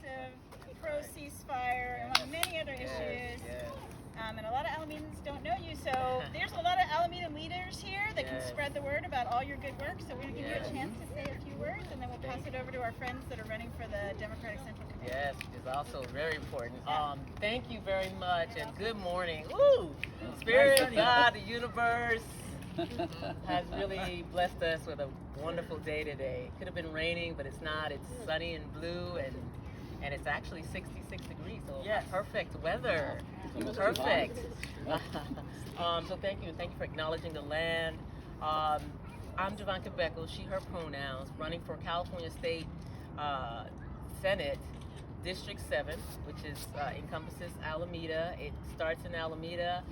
progressive, pro-ceasefire, among many other issues. And a lot of Alamedans don't know you, so there's a lot of Alameda leaders here that can spread the word about all your good work. So we're going to give you a chance to say a few words, and then we'll pass it over to our friends that are running for the Democratic Central Committee. Yes, which is also very important. Thank you very much, and good morning. Ooh, Spirit of God, the universe has really blessed us with a wonderful day today. It could have been raining, but it's not. It's sunny and blue, and it's actually 66 degrees, so perfect weather. Perfect. So thank you for acknowledging the land. I'm Jovanka Beckles, she, her pronouns, running for California State Senate, District 7, which is encompasses Alameda. It starts in Alameda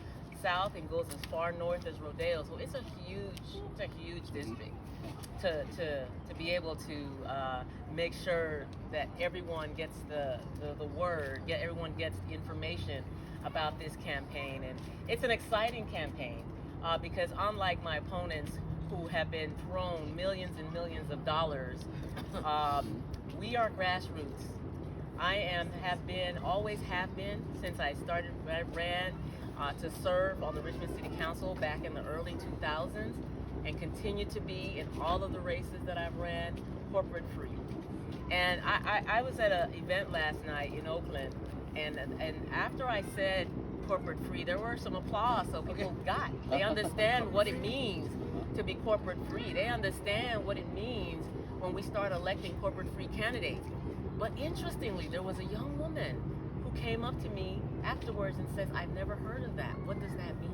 south and goes as far north as Rodeo. So it's a huge district. To be able to make sure that everyone gets the word, everyone gets the information about this campaign. And it's an exciting campaign because unlike my opponents who have been thrown millions and millions of dollars, we are grassroots. Always have been since I ran to serve on the Richmond City Council back in the early 2000s, and continue to be in all of the races that I've ran corporate free. And I was at an event last night in Oakland, and after I said corporate free, there were some applause, so people they understand what it means to be corporate free. They understand what it means when we start electing corporate free candidates. But interestingly, there was a young woman who came up to me afterwards and says, "I've never heard of that. What does that mean?"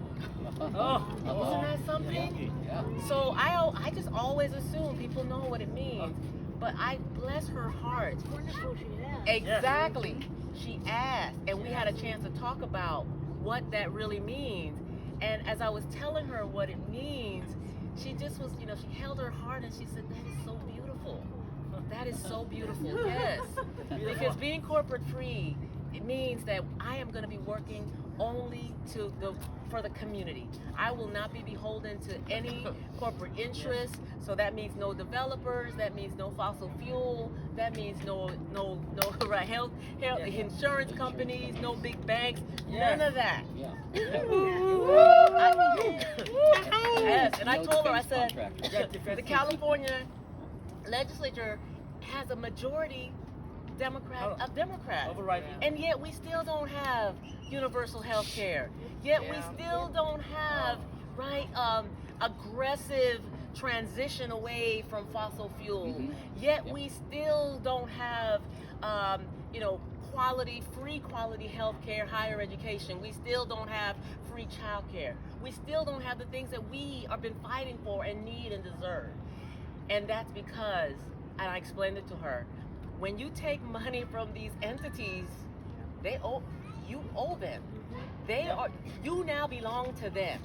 Isn't that something? Yeah. So I just always assume people know what it means. But I bless her heart. It's wonderful she asked. Exactly. She asked, and we had a chance to talk about what that really means. And as I was telling her what it means, she just was, she held her heart and she said, "That is so beautiful. That is so beautiful." Yes. Because being corporate free, it means that I am going to be working only for the community. I will not be beholden to any corporate interests. So that means no developers. That means no fossil fuel. That means no health insurance companies. No big banks. None of that. Yes, and I told her, I said, the California legislature has a majority of Democrats, and yet we still don't have universal health care. Yet we still don't have aggressive transition away from fossil fuel. Yet we still don't have free quality health care, higher education. We still don't have free child care. We still don't have the things that we have been fighting for and need and deserve. And that's because, and I explained it to her, when you take money from these entities, you owe them. You now belong to them.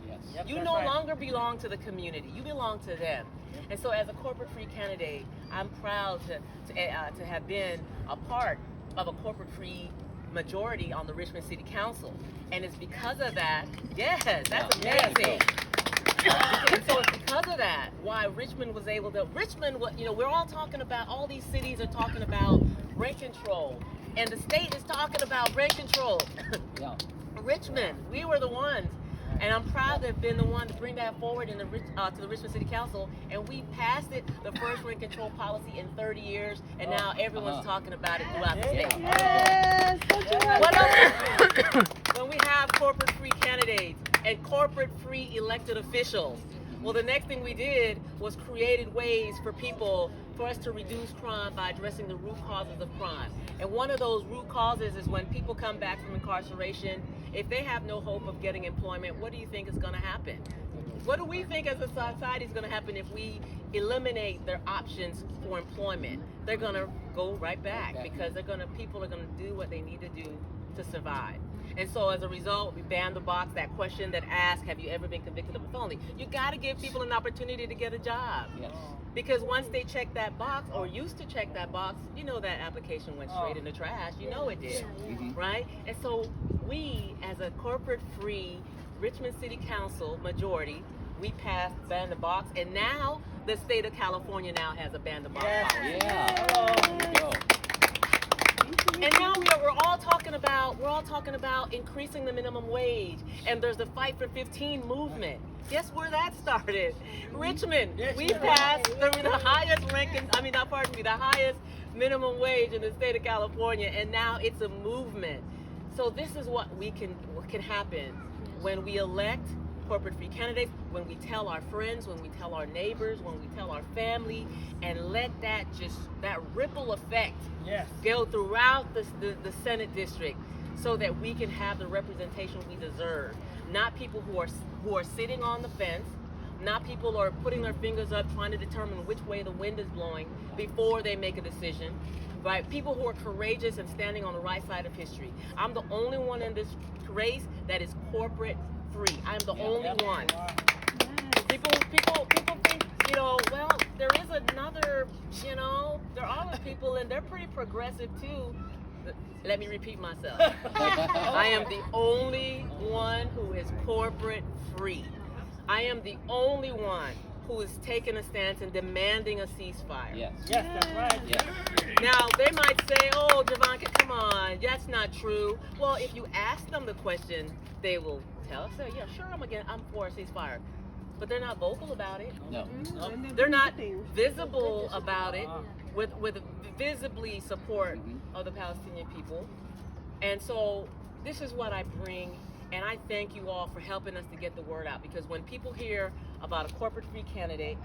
You no longer belong to the community. You belong to them. And so as a corporate free candidate, I'm proud to have been a part of a corporate free majority on the Richmond City Council. And it's because of that, that's amazing. And so it's because of that why Richmond was able to, we're all talking about, all these cities are talking about rent control, and the state is talking about rent control. Richmond, we were the ones, and I'm proud to have been the one to bring that forward to the Richmond City Council, and we passed it, the first rent control policy in 30 years, and now everyone's talking about it throughout the state. Yes, What else? When we have corporate free candidates and corporate free elected officials, well, the next thing we did was created ways for us to reduce crime by addressing the root causes of crime. And one of those root causes is when people come back from incarceration, if they have no hope of getting employment, what do you think is going to happen? What do we think as a society is going to happen if we eliminate their options for employment? They're going to go right back because people are going to do what they need to do to survive. And so as a result, we banned the box, that question that asks, have you ever been convicted of a felony? You got to give people an opportunity to get a job. Because once they check that box, or used to check that box, that application went straight in the trash. It did, right? And so we, as a corporate-free Richmond City Council majority, we passed ban the box, and now the state of California now has a ban the box policy. There you go. And talking about increasing the minimum wage, and there's the Fight for 15 movement. Guess where that started? Richmond. We passed the highest ranking, the highest minimum wage in the state of California, and now it's a movement. So this is what can happen when we elect corporate-free candidates, when we tell our friends, when we tell our neighbors, when we tell our family, and let that ripple effect go throughout the Senate district, so that we can have the representation we deserve. Not people who are sitting on the fence, not people who are putting their fingers up trying to determine which way the wind is blowing before they make a decision. Right? People who are courageous and standing on the right side of history. I'm the only one in this race that is corporate free. I'm the only one. People think, well, there is another, there are other people and they're pretty progressive too. Let me repeat myself. I am the only one who is corporate free. I am the only one who is taking a stance and demanding a ceasefire. Yes, that's right. Yes. Now, they might say, oh, Jovanka, come on, that's not true. Well, if you ask them the question, they will tell us, yeah, sure, I'm for a ceasefire. But they're not vocal about it. No. They're not visible about it with visibly support of the Palestinian people. And so this is what I bring, and I thank you all for helping us to get the word out, because when people hear about a corporate-free candidates,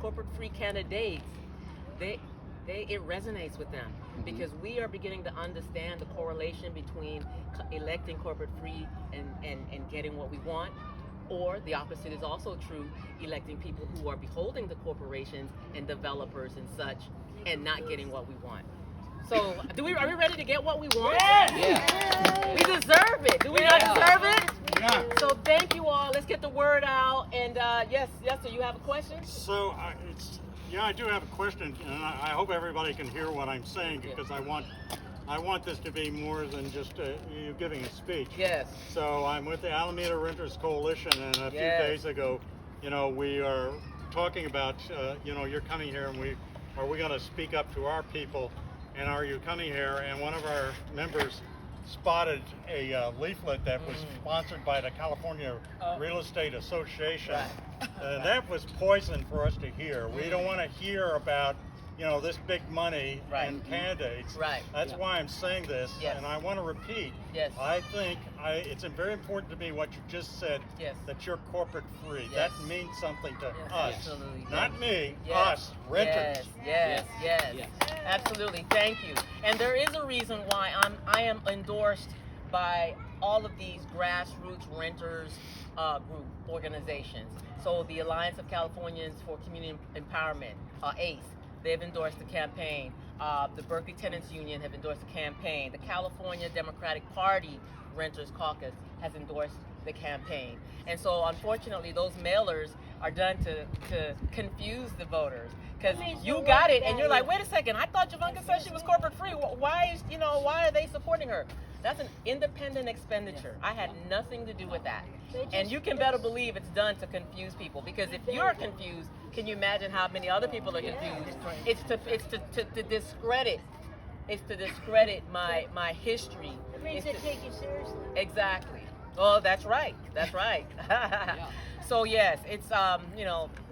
it resonates with them, because we are beginning to understand the correlation between electing corporate-free and getting what we want. Or the opposite is also true, electing people who are beholding to corporations and developers and such, and not getting what we want. So, are we ready to get what we want? Yeah. We deserve it. Do we not deserve it? Yeah. So thank you all. Let's get the word out. And yes, so you have a question? So I do have a question, and I hope everybody can hear what I'm saying, because I want this to be more than just you giving a speech. Yes. So I'm with the Alameda Renters Coalition, and a few days ago, we are talking about, you're coming here, and are we going to speak up to our people, and are you coming here? And one of our members spotted a leaflet that was sponsored by the California Real Estate Association. Right. And that was poison for us to hear. We don't want to hear about this big money and candidates. Right. That's why I'm saying this, and I want to repeat. Yes. I think it's very important to me what you just said. Yes. That you're corporate free. Yes. That means something to us. Absolutely. Not me. Yes. Us renters. Yes. Absolutely. Thank you. And there is a reason why I am endorsed by all of these grassroots renters group organizations. So the Alliance of Californians for Community Empowerment, ACE. They've endorsed the campaign. The Berkeley Tenants Union have endorsed the campaign. The California Democratic Party Renters Caucus has endorsed the campaign. And so unfortunately those mailers are done to confuse the voters, because you got it and you're like, wait a second, I thought Jovanka said she was corporate free. Why are they supporting her? That's an independent expenditure. I had nothing to do with that. And you can better believe it's done to confuse people, because if you're confused, can you imagine how many other people are confused? It's to discredit. It's to discredit my history. It means they take you seriously. Exactly. Oh, that's right. So yes, it's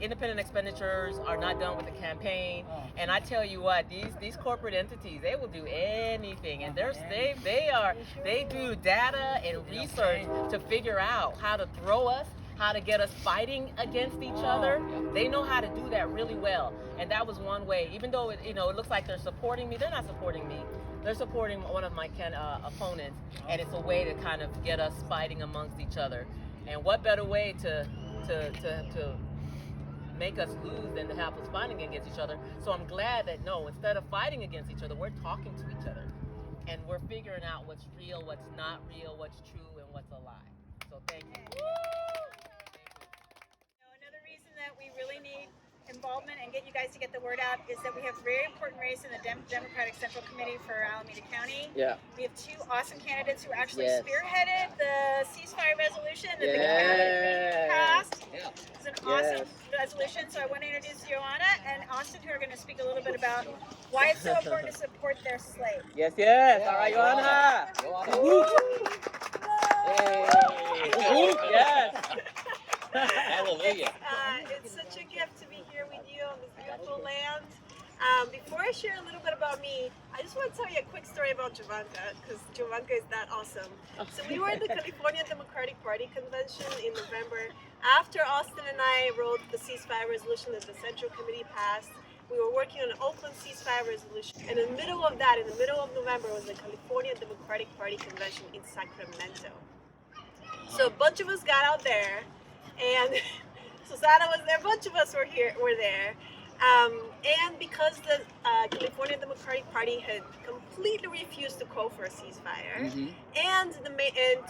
independent expenditures are not done with the campaign, and I tell you what, these corporate entities, they will do anything, and they do data and research to figure out how to throw us, how to get us fighting against each other. They know how to do that really well, and that was one way. Even though it looks like they're supporting me, they're not supporting me. They're supporting one of my opponents, and it's a way to kind of get us fighting amongst each other. And what better way to make us lose than to have us fighting against each other? So I'm glad that instead of fighting against each other, we're talking to each other, and we're figuring out what's real, what's not real, what's true, and what's a lie. So thank you. Another reason that we really need involvement and get you guys to get the word out is that we have a very important race in the Democratic Central Committee for Alameda County. Yeah. We have two awesome candidates who actually Yes. spearheaded the ceasefire resolution that the county passed. Yeah. It's an awesome resolution. So I want to introduce Yoana and Austin, who are going to speak a little bit about why it's so important to support their slate. Yes. All right, Yoana. Go on. Yes. Hallelujah. It's such a gift to be here with you on this beautiful land. Before I share a little bit about me, I just want to tell you a quick story about Jovanka, because Jovanka is that awesome. So we were at the California Democratic Party convention in November. After Austin and I wrote the ceasefire resolution that the Central Committee passed, we were working on an Oakland ceasefire resolution. And in the middle of that, in the middle of November, was the California Democratic Party convention in Sacramento. So a bunch of us got out there, and Susana was there, a bunch of us were there. And because the California Democratic Party had completely refused to call for a ceasefire, and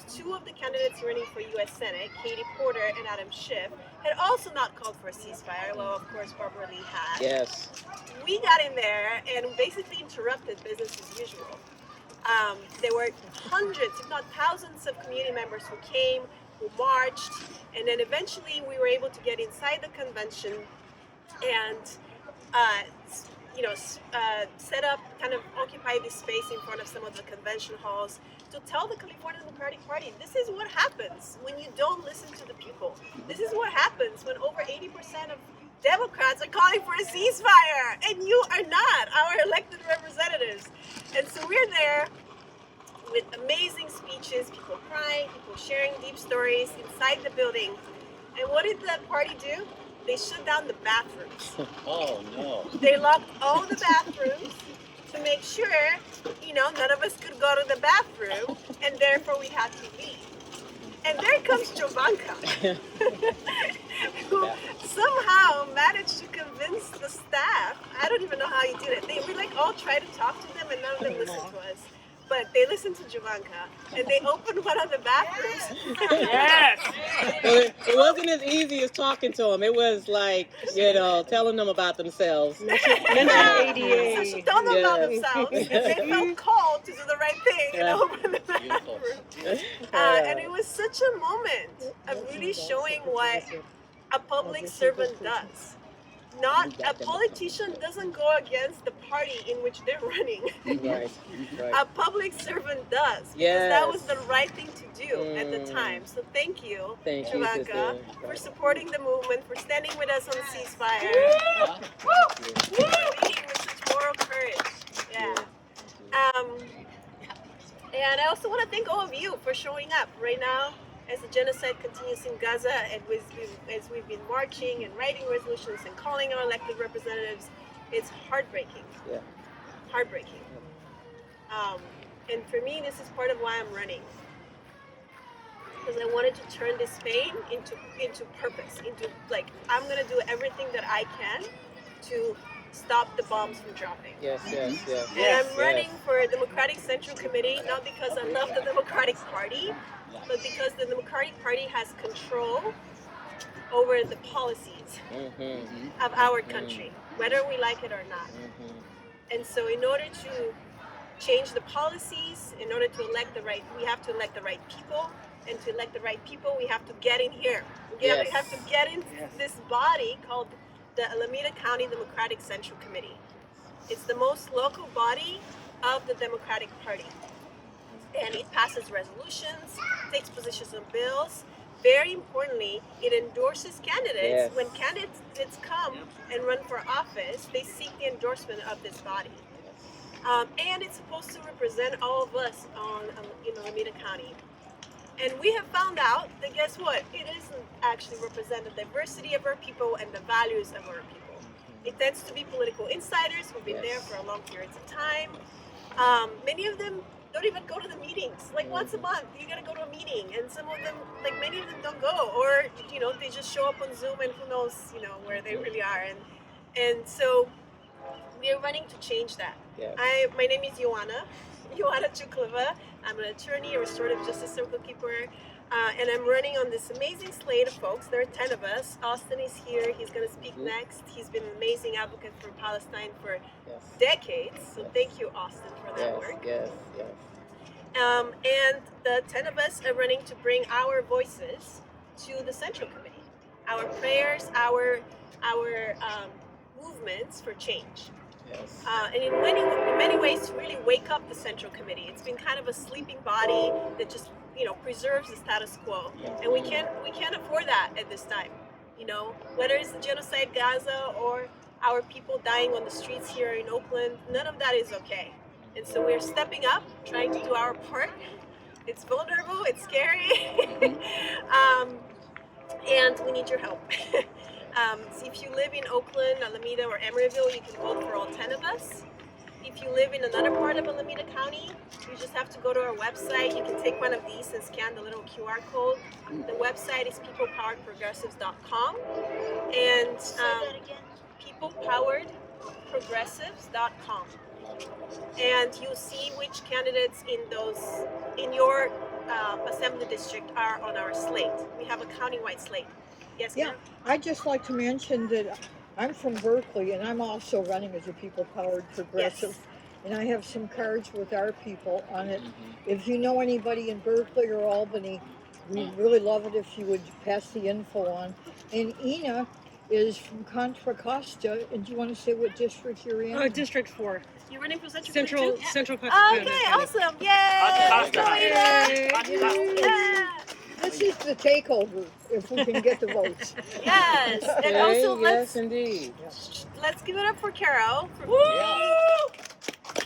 two of the candidates running for U.S. Senate, Katie Porter and Adam Schiff, had also not called for a ceasefire, although of course Barbara Lee had. Yes. We got in there and basically interrupted business as usual. There were hundreds, if not thousands, of community members who came, who marched, and then eventually we were able to get inside the convention and set up, kind of occupy this space in front of some of the convention halls to tell the California Democratic Party, this is what happens when you don't listen to the people. This is what happens when over 80% of Democrats are calling for a ceasefire, and you are not our elected representatives. And so we're there with amazing speeches, people crying, people sharing deep stories inside the building. And what did the party do? They shut down the bathrooms. Oh no. They locked all the bathrooms to make sure, none of us could go to the bathroom, and therefore we had to leave. And there comes Jovanka, who somehow managed to convince the staff. I don't even know how he did it. We all tried to talk to them, and none of them listened to us. But they listened to Jovanka, and they opened one of the bathrooms. Yes. Well, it wasn't as easy as talking to them. It was like, telling them about themselves. So she told them about themselves, and they felt called to do the right thing and open the bathroom. And it was such a moment of really showing what a public servant does. A politician doesn't go against the party in which they're running. Right. A public servant does. Because that was the right thing to do at the time. So thank you, Jovanka, for supporting the movement, for standing with us on the ceasefire. For leading with such moral courage. Yeah. And I also want to thank all of you for showing up right now. As the genocide continues in Gaza, and as we've been marching and writing resolutions and calling our elected representatives, it's heartbreaking. Yeah. Heartbreaking. And for me, this is part of why I'm running. Because I wanted to turn this pain into purpose, I'm going to do everything that I can to stop the bombs from dropping. Yes. And I'm running for a Democratic Central Committee, not because I love the Democratic Party, but because the Democratic Party has control over the policies of our country, whether we like it or not. And so in order to change the policies, in order to we have to elect the right people, and to elect the right people, we have to get in here. We have to get into this body called the Alameda County Democratic Central Committee. It's the most local body of the Democratic Party. And it passes resolutions, takes positions on bills. Very importantly, it endorses candidates. When candidates come and run for office, they seek the endorsement of this body. And it's supposed to represent all of us in Alameda County. And we have found out that, guess what? It doesn't actually represent the diversity of our people and the values of our people. It tends to be political insiders who've been there for a long periods of time. Many of them don't even go to the meetings. Once a month, you gotta go to a meeting, and some of them, many of them don't go, or they just show up on Zoom, and who knows, where they really are. And so we are running to change that. My name is Yoana Tchoukleva. I'm an attorney, a restorative justice circle keeper, and I'm running on this amazing slate of folks. There are 10 of us. Austin is here. He's going to speak next. He's been an amazing advocate for Palestine for decades. So thank you, Austin, for that work. And the 10 of us are running to bring our voices to the Central Committee. Our prayers, our movements for change. And in many ways to really wake up the Central Committee. It's been kind of a sleeping body that just preserves the status quo, and we can't afford that at this time. Whether it's the genocide Gaza or our people dying on the streets here in Oakland, none of that is okay. And so we're stepping up, trying to do our part. It's vulnerable, it's scary, and we need your help. So if you live in Oakland, Alameda, or Emeryville, you can vote for all 10 of us. If you live in another part of Alameda County, you just have to go to our website. You can take one of these and scan the little QR code. The website is peoplepoweredprogressives.com. And peoplepoweredprogressives.com. And you'll see which candidates in your assembly district are on our slate. We have a countywide slate. Yes, Yeah, ma'am? I'd just like to mention that I'm from Berkeley, and I'm also running as a people-powered progressive. Yes. And I have some cards with our people on it. If you know anybody in Berkeley or Albany, we'd really love it if you would pass the info on. And Ina is from Contra, Costa. And do you want to say what district you're in? District 4. You're running for Central Central Costa too? Central Costa. Okay, awesome. Yay! Costa. Yeah. This is the takeover, if we can get the votes. Yes. And Okay, also yes, indeed. let's give it up for Carol. Yeah.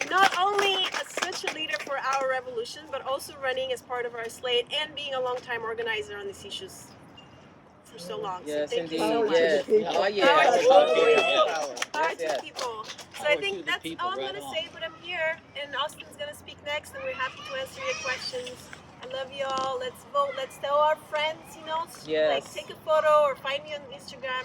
Not only such a leader for our revolution, but also running as part of our slate and being a longtime organizer on these issues for so long. Yes, so thank indeed. you so much. Yes. Oh, yeah. Power to Power people. Yes, Power to yes. people. So Power I to think the that's people, all I'm right going to on. say, but I'm here, and Austin's going to speak next, and we're happy to answer your questions. I love you all. Let's vote. Let's tell our friends, Yes. like take a photo or find me on Instagram.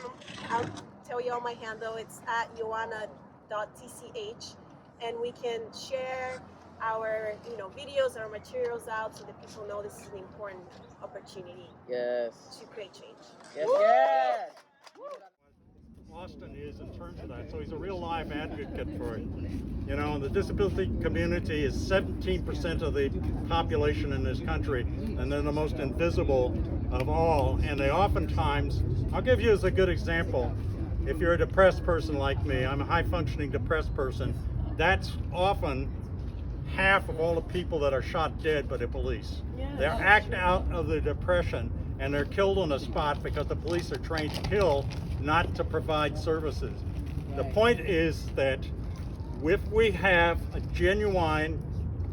I'll tell you all my handle. It's at Yoana.tch, and we can share our videos, our materials out so that people know this is an important opportunity Yes. to create change. Yes, yes. Austin is in terms of that. So he's a real live advocate for it. The disability community is 17% of the population in this country, and they're the most invisible of all. And they oftentimes, I'll give you as a good example, if you're a depressed person like me, I'm a high-functioning depressed person, that's often half of all the people that are shot dead by the police. They act out of the depression, and they're killed on the spot because the police are trained to kill, not to provide services. The point is that if we have a genuine,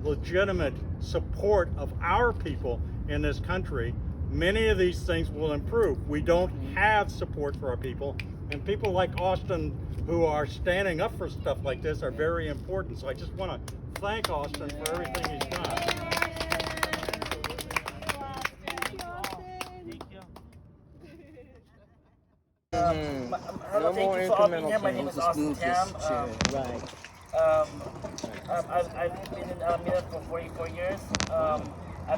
legitimate support of our people in this country, many of these things will improve. We don't have support for our people, and people like Austin who are standing up for stuff like this are very important. So I just want to thank Austin for everything he's done. No more Thank you for all being incremental here. My name change. is Austin Tam. Right. I've been in Alameda for 44 years. I'm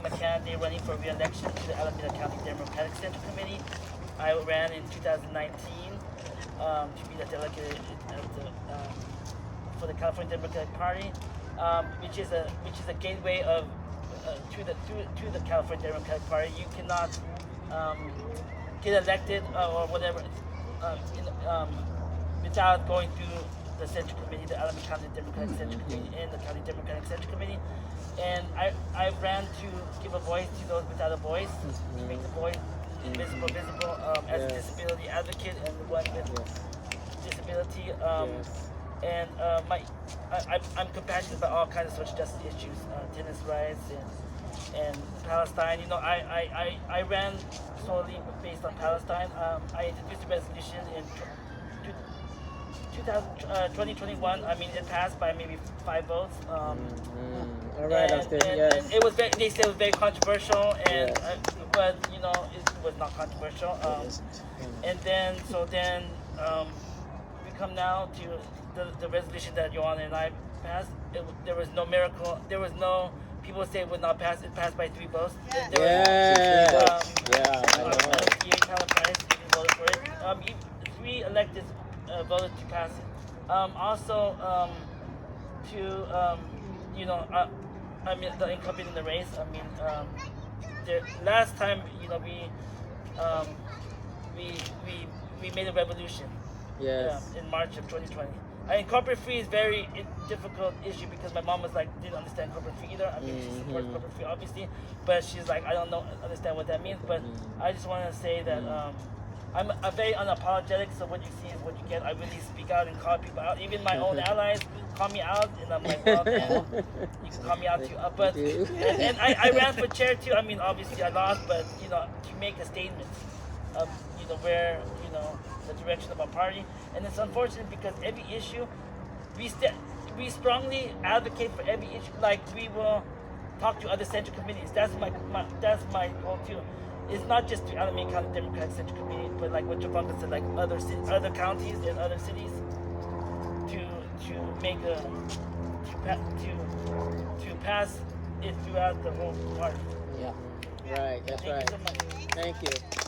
a candidate running for re-election to the Alameda County Democratic Central Committee. I ran in 2019 to be the delegate for the California Democratic Party, which is a gateway of to the California Democratic Party. You cannot get elected or whatever without going through the Central Committee, the Alameda County Democratic Central Committee, and the County Democratic Central Committee. And I ran to give a voice to those without a voice, to make the voice visible, as a disability advocate and one with disability. And I'm compassionate about all kinds of social justice issues, tennis rights and Palestine. I ran solely based on Palestine. I introduced a resolution in 2021. I mean, it passed by maybe 5 votes. All right, Austin. Yes. And it was they said it was very controversial, and but it was not controversial. And then we come now to the resolution that Yoana and I passed. There was no miracle. There was no. People say it would not pass. It passed by 3 votes. Yeah. I Tyler Price voted for it. 3 electeds voted to pass it. I mean, the incumbent in the race. I mean, the last time, we made a revolution. Yes. In March of 2020. I mean, corporate free is very difficult issue because my mom was like didn't understand corporate free either. I mean, she supports corporate free obviously, but she's like I don't understand what that means. But I just want to say that I'm very unapologetic. So what you see is what you get. I really speak out and call people out. Even my own allies call me out, and I'm like, well, man, you can call me out too. But and I ran for chair too. I mean, obviously I lost, but you know, to make a statement of you know where you know the direction of our party. And it's unfortunate because every issue, we strongly advocate for every issue. Like we will talk to other central committees. That's my goal too. It's not just the Alameda County Democratic Central Committee, but like what Jovanka said, like other counties and other cities, to make to pass it throughout the whole party. Yeah, right. That's Thank right. you so much. Thank you.